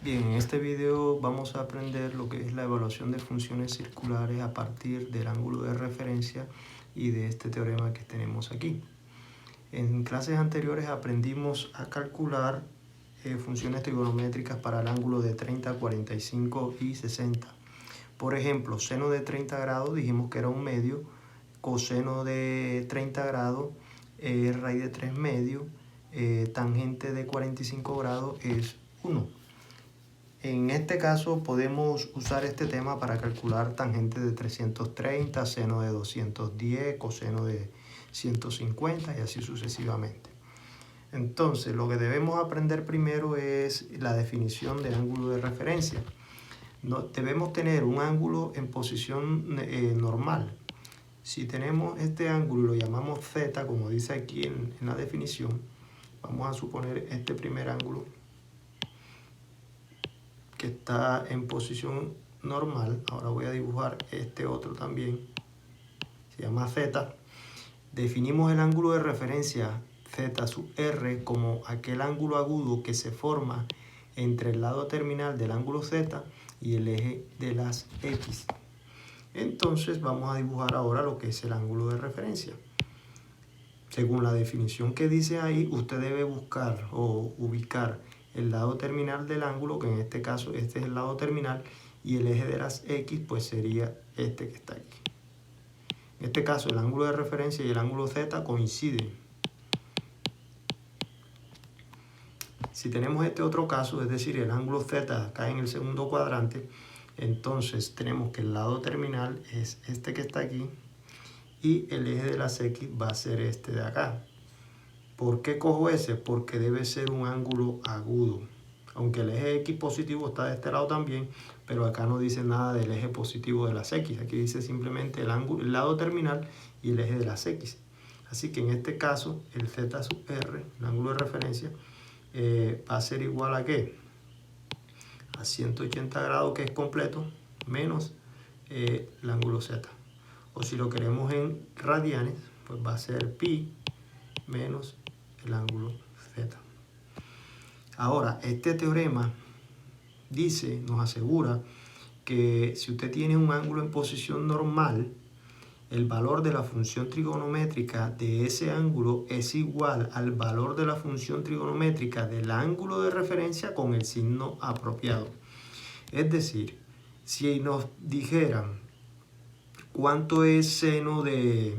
Bien, en este video vamos a aprender lo que es la evaluación de funciones circulares a partir del ángulo de referencia y de este teorema que tenemos aquí. En clases anteriores aprendimos a calcular funciones trigonométricas para el ángulo de 30, 45 y 60. Por ejemplo, seno de 30 grados dijimos que era 1 medio, coseno de 30 grados es raíz de 3 medios, tangente de 45 grados es 1. En este caso podemos usar este tema para calcular tangente de 330, seno de 210, coseno de 150 y así sucesivamente. Entonces, lo que debemos aprender primero es la definición del ángulo de referencia. Debemos tener un ángulo en posición normal. Si tenemos este ángulo y lo llamamos θ, como dice aquí en la definición, vamos a suponer este primer ángulo que está en posición normal. Ahora voy a dibujar este otro también, se llama θ. Definimos el ángulo de referencia θ sub r como aquel ángulo agudo que se forma entre el lado terminal del ángulo z y el eje de las x. Entonces vamos a dibujar ahora lo que es el ángulo de referencia. Según la definición que dice ahí, usted debe buscar o ubicar el lado terminal del ángulo, que en este caso este es el lado terminal, y el eje de las x pues sería este que está aquí. En este caso el ángulo de referencia y el ángulo z coinciden. Si tenemos este otro caso, es decir, el ángulo z cae en el segundo cuadrante, entonces tenemos que el lado terminal es este que está aquí y el eje de las x va a ser este de acá. ¿Por qué cojo ese? Porque debe ser un ángulo agudo. Aunque el eje x positivo está de este lado también, pero acá no dice nada del eje positivo de las x. Aquí dice simplemente el lado terminal y el eje de las x. Así que en este caso, el z sub r, el ángulo de referencia, va a ser igual a ¿qué? A 180 grados, que es completo, menos el ángulo z. O si lo queremos en radianes, pues va a ser pi menos el ángulo z. Ahora, este teorema nos asegura que si usted tiene un ángulo en posición normal, el valor de la función trigonométrica de ese ángulo es igual al valor de la función trigonométrica del ángulo de referencia con el signo apropiado. Es decir, si nos dijeran cuánto es seno de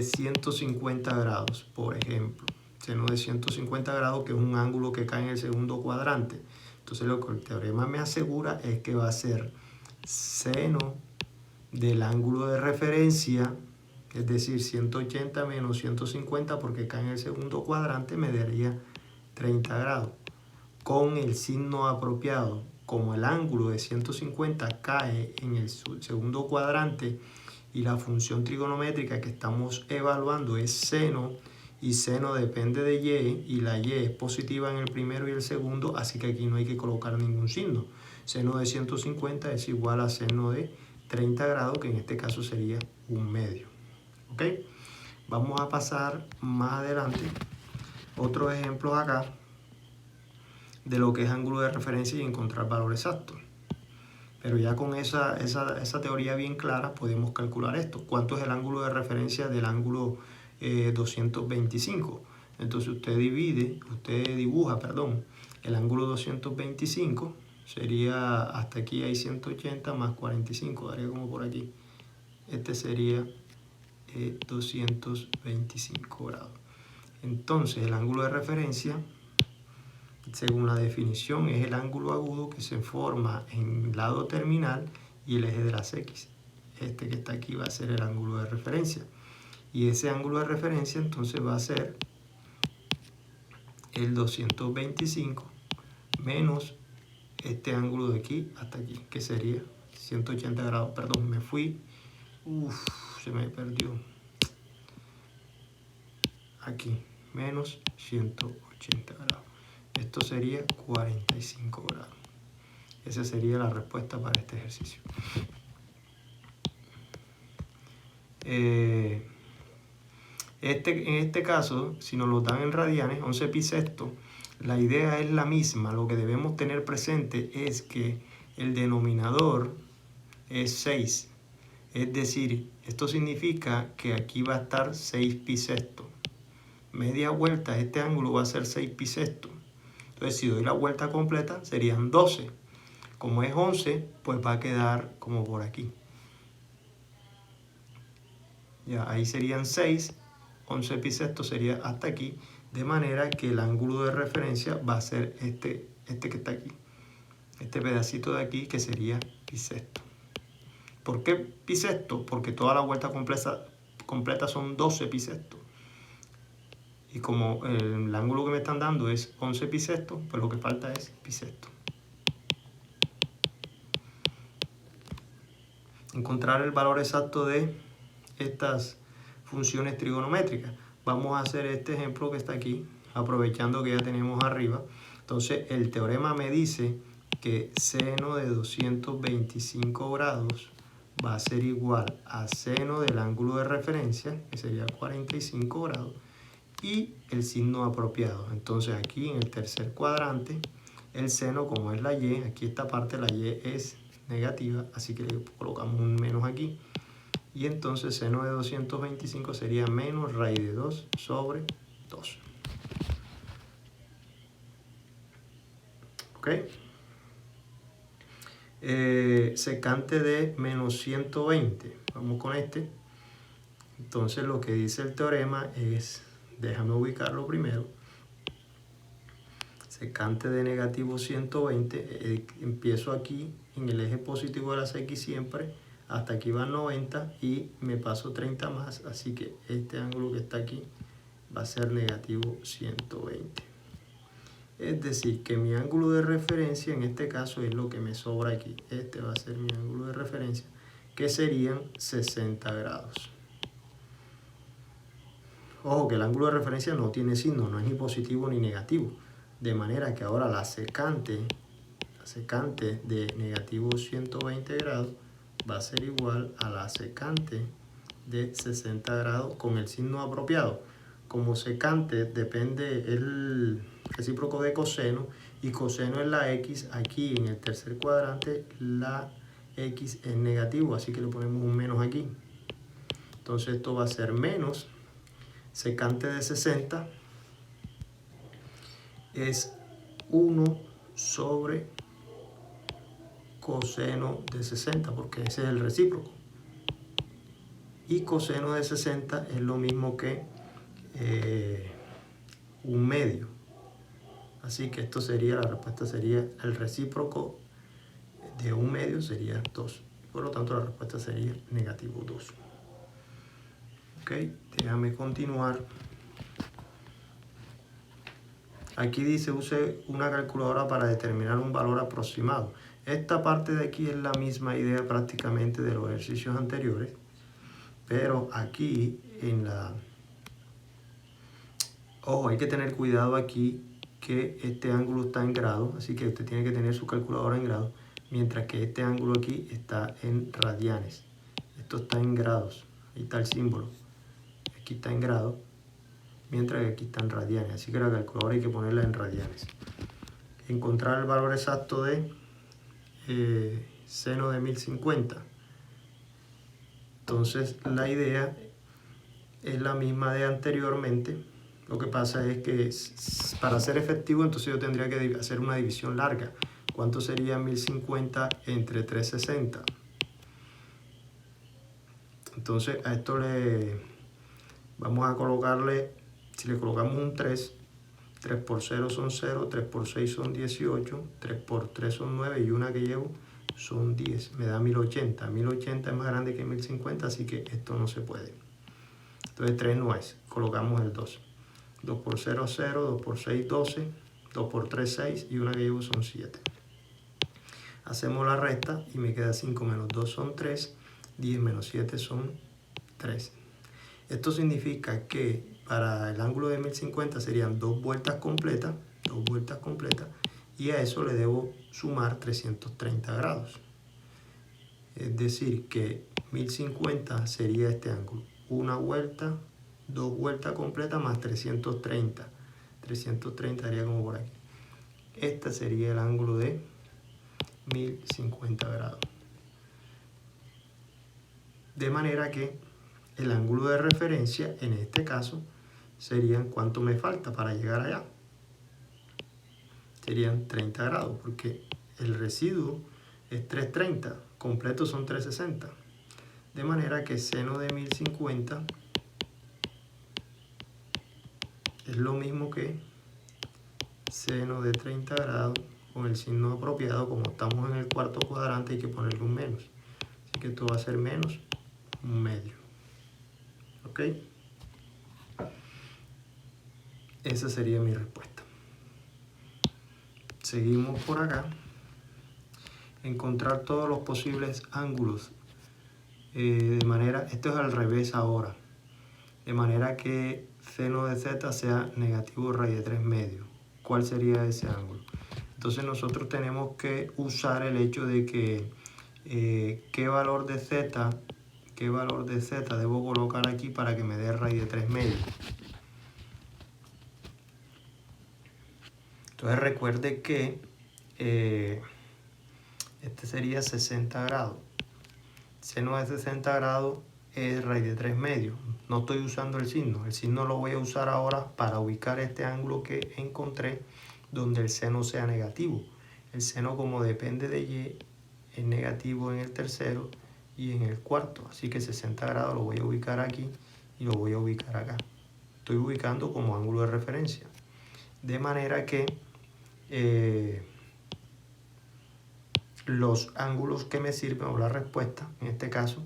150 grados, por ejemplo, seno de 150 grados, que es un ángulo que cae en el segundo cuadrante. Entonces lo que el teorema me asegura es que va a ser seno del ángulo de referencia, es decir, 180 menos 150, porque cae en el segundo cuadrante, me daría 30 grados. Con el signo apropiado, como el ángulo de 150 cae en el segundo cuadrante y la función trigonométrica que estamos evaluando es seno, y seno depende de y la y es positiva en el primero y el segundo, así que aquí no hay que colocar ningún signo. Seno de 150 es igual a seno de 30 grados, que en este caso sería 1 medio. ¿Ok? Vamos a pasar más adelante otros ejemplos acá de lo que es ángulo de referencia y encontrar valor exacto. Pero ya con esa teoría bien clara podemos calcular esto. ¿Cuánto es el ángulo de referencia del ángulo 225? Entonces usted dibuja el ángulo 225, sería hasta aquí hay 180 más 45, daría como por aquí. Este sería 225 grados. Entonces el ángulo de referencia, según la definición, es el ángulo agudo que se forma en el lado terminal y el eje de las x. Este que está aquí va a ser el ángulo de referencia. Y ese ángulo de referencia entonces va a ser el 225 menos este ángulo de aquí hasta aquí, que sería 180 grados. Perdón, me fui. Se me perdió. Aquí, menos 180 grados. Esto sería 45 grados. Esa sería la respuesta para este ejercicio. En este caso, si nos lo dan en radianes, 11 pi sexto, la idea es la misma. Lo que debemos tener presente es que el denominador es 6. Es decir, esto significa que aquí va a estar 6 pi sexto. Media vuelta, este ángulo va a ser 6 pi sexto. Entonces, si doy la vuelta completa, serían 12. Como es 11, pues va a quedar como por aquí. Ya, ahí serían 6. 11 pi sexto sería hasta aquí. De manera que el ángulo de referencia va a ser este que está aquí. Este pedacito de aquí que sería pi sexto. ¿Por qué pi sexto? Porque toda la vuelta completa son 12 pi sexto. Y como el ángulo que me están dando es 11 pi sexto, pues lo que falta es pi sexto. Encontrar el valor exacto de estas funciones trigonométricas. Vamos a hacer este ejemplo que está aquí, aprovechando que ya tenemos arriba. Entonces, el teorema me dice que seno de 225 grados va a ser igual a seno del ángulo de referencia, que sería 45 grados, y el signo apropiado. Entonces, aquí en el tercer cuadrante, el seno, como es la y, aquí esta parte, la y es negativa, así que le colocamos un menos aquí. Y entonces seno de 225 sería menos raíz de 2 sobre 2. ¿Ok? Secante de menos 120. Vamos con este. Entonces lo que dice el teorema es, déjame ubicarlo primero. Secante de negativo 120, empiezo aquí en el eje positivo de las X siempre, hasta aquí van 90 y me paso 30 más, así que este ángulo que está aquí va a ser negativo 120. Es decir, que mi ángulo de referencia en este caso es lo que me sobra aquí. Este va a ser mi ángulo de referencia, que serían 60 grados. Ojo que el ángulo de referencia no tiene signo, no es ni positivo ni negativo. De manera que ahora la secante de negativo 120 grados va a ser igual a la secante de 60 grados con el signo apropiado. Como secante depende el recíproco de coseno, y coseno es la x, aquí en el tercer cuadrante la x es negativo, así que le ponemos un menos aquí. Entonces esto va a ser menos secante de 60 es 1 sobre coseno de 60, porque ese es el recíproco. Y coseno de 60 es lo mismo que un medio. Así que esto sería, la respuesta sería, el recíproco de un medio sería 2. Por lo tanto, la respuesta sería negativo 2. Ok, déjame continuar. Aquí dice, use una calculadora para determinar un valor aproximado. Esta parte de aquí es la misma idea prácticamente de los ejercicios anteriores, pero aquí en la... Ojo, hay que tener cuidado aquí que este ángulo está en grados, así que usted tiene que tener su calculadora en grados, mientras que este ángulo aquí está en radianes. Esto está en grados, ahí está el símbolo. Aquí está en grados, mientras que aquí está en radianes, así que la calculadora hay que ponerla en radianes. Encontrar el valor exacto de seno de 1050. Entonces la idea es la misma de anteriormente. Lo que pasa es que para ser efectivo, entonces yo tendría que hacer una división larga. ¿Cuánto sería 1050 entre 360? Entonces a esto le vamos a colocarle, si le colocamos un 3, 3 por 0 son 0, 3 por 6 son 18, 3 por 3 son 9 y una que llevo son 10. Me da 1080. 1080 es más grande que 1050, así que esto no se puede. Entonces 3 no es. Colocamos el 2. 2 por 0, 0. 2 por 6, 12. 2 por 3, 6. Y una que llevo son 7. Hacemos la resta y me queda 5 menos 2 son 3. 10 menos 7 son 3. Esto significa que para el ángulo de 1050 serían 2 vueltas completas. 2 vueltas completas. Y a eso le debo sumar 330 grados. Es decir, que 1050 sería este ángulo. Una vuelta, 2 vueltas completas más 330. 330 daría como por aquí. Este sería el ángulo de 1050 grados. De manera que el ángulo de referencia en este caso serían cuánto me falta para llegar allá. Serían 30 grados porque el residuo es 330, completo son 360. De manera que seno de 1050 es lo mismo que seno de 30 grados con el signo apropiado. Como estamos en el cuarto cuadrante hay que ponerle un menos. Así que esto va a ser menos un medio. ¿Ok? Esa sería mi respuesta. Seguimos por acá. Encontrar todos los posibles ángulos. De manera, esto es al revés ahora. De manera que seno de z sea negativo raíz de 3 medios. ¿Cuál sería ese ángulo? Entonces nosotros tenemos que usar el hecho de que qué valor de z debo colocar aquí para que me dé raíz de 3 medios. Entonces recuerde que este sería 60 grados. Seno de 60 grados es raíz de 3 medios. No estoy usando el signo lo voy a usar ahora para ubicar este ángulo que encontré donde el seno sea negativo. El seno, como depende de y, es negativo en el tercero y en el cuarto, así que 60 grados lo voy a ubicar aquí y lo voy a ubicar acá. Estoy ubicando como ángulo de referencia, de manera que los ángulos que me sirven, o la respuesta en este caso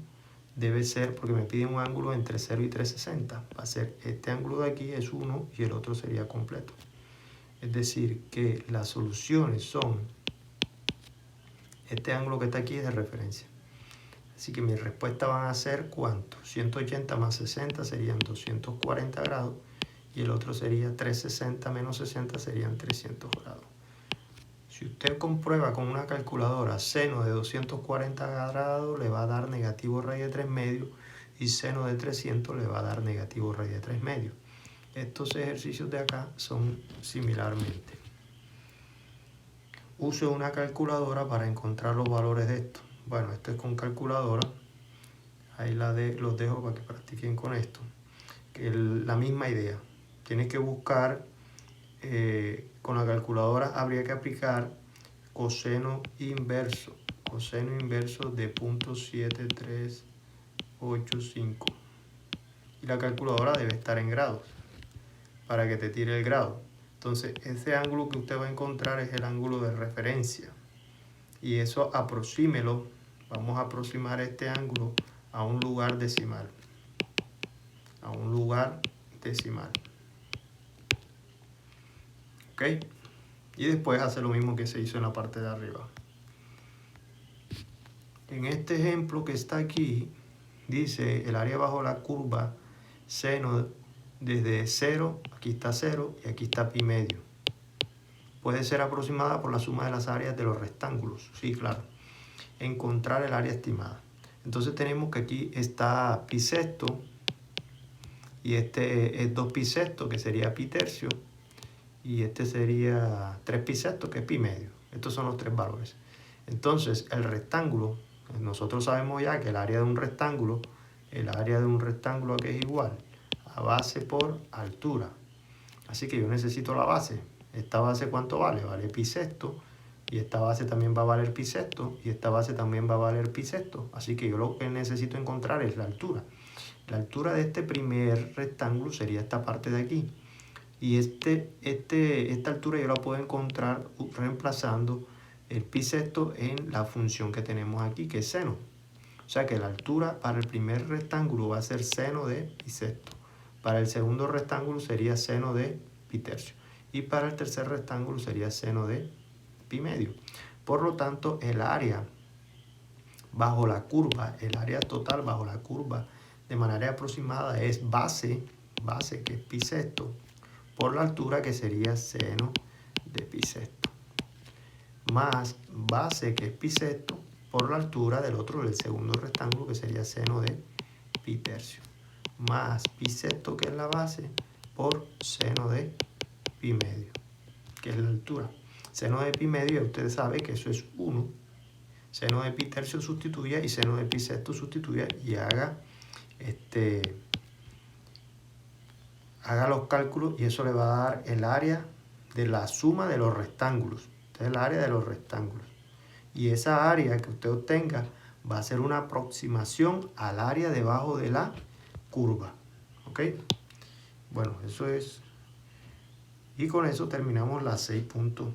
debe ser, porque me piden un ángulo entre 0 y 360, va a ser este ángulo de aquí es 1 y el otro sería completo. Es decir, que las soluciones son, este ángulo que está aquí es de referencia. Así que mi respuesta van a ser, ¿cuánto? 180 más 60 serían 240 grados y el otro sería 360 menos 60 serían 300 grados. Si usted comprueba con una calculadora seno de 240 grados, le va a dar negativo raíz de 3 medios y seno de 300 le va a dar negativo raíz de 3 medios. Estos ejercicios de acá son similarmente. Use una calculadora para encontrar los valores de esto. Bueno, esto es con calculadora. Ahí los dejo para que practiquen con esto. La misma idea. Tienes que buscar, con la calculadora habría que aplicar coseno inverso. Coseno inverso de 0.7385. Y la calculadora debe estar en grados para que te tire el grado. Entonces, ese ángulo que usted va a encontrar es el ángulo de referencia. Y eso aproxímelo. Vamos a aproximar este ángulo a un lugar decimal. A un lugar decimal. ¿Ok? Y después hace lo mismo que se hizo en la parte de arriba. En este ejemplo que está aquí, dice el área bajo la curva seno desde 0, aquí está 0 y aquí está pi medio. Puede ser aproximada por la suma de las áreas de los rectángulos. Sí, claro. Encontrar el área estimada. Entonces tenemos que aquí está pi sexto y este es 2 pi sexto, que sería pi tercio, y este sería 3 pi sexto, que es pi medio. Estos son los tres valores. Entonces el rectángulo, nosotros sabemos ya que el área de un rectángulo aquí es igual a base por altura. Así que yo necesito la base. ¿Esta base cuánto vale? Vale pi sexto. Y esta base también va a valer pi sexto. Y esta base también va a valer pi sexto. Así que yo lo que necesito encontrar es la altura. La altura de este primer rectángulo sería esta parte de aquí. Y esta altura yo la puedo encontrar reemplazando el pi sexto en la función que tenemos aquí, que es seno. O sea que la altura para el primer rectángulo va a ser seno de pi sexto. Para el segundo rectángulo sería seno de pi tercio. Y para el tercer rectángulo sería seno de pi medio. Por lo tanto, el área bajo la curva, el área total bajo la curva de manera aproximada es base que es pi sexto, por la altura, que sería seno de pi sexto, más base, que es pi sexto, por la altura del segundo rectángulo, que sería seno de pi tercio, más pi sexto, que es la base, por seno de pi medio, que es la altura. Seno de pi medio, ya ustedes saben que eso es 1. Seno de pi tercio sustituya y seno de pi sexto sustituya y haga los cálculos y eso le va a dar el área de la suma de los rectángulos. Este es el área de los rectángulos. Y esa área que usted obtenga va a ser una aproximación al área debajo de la curva. ¿Ok? Bueno, eso es. Y con eso terminamos la 6.3.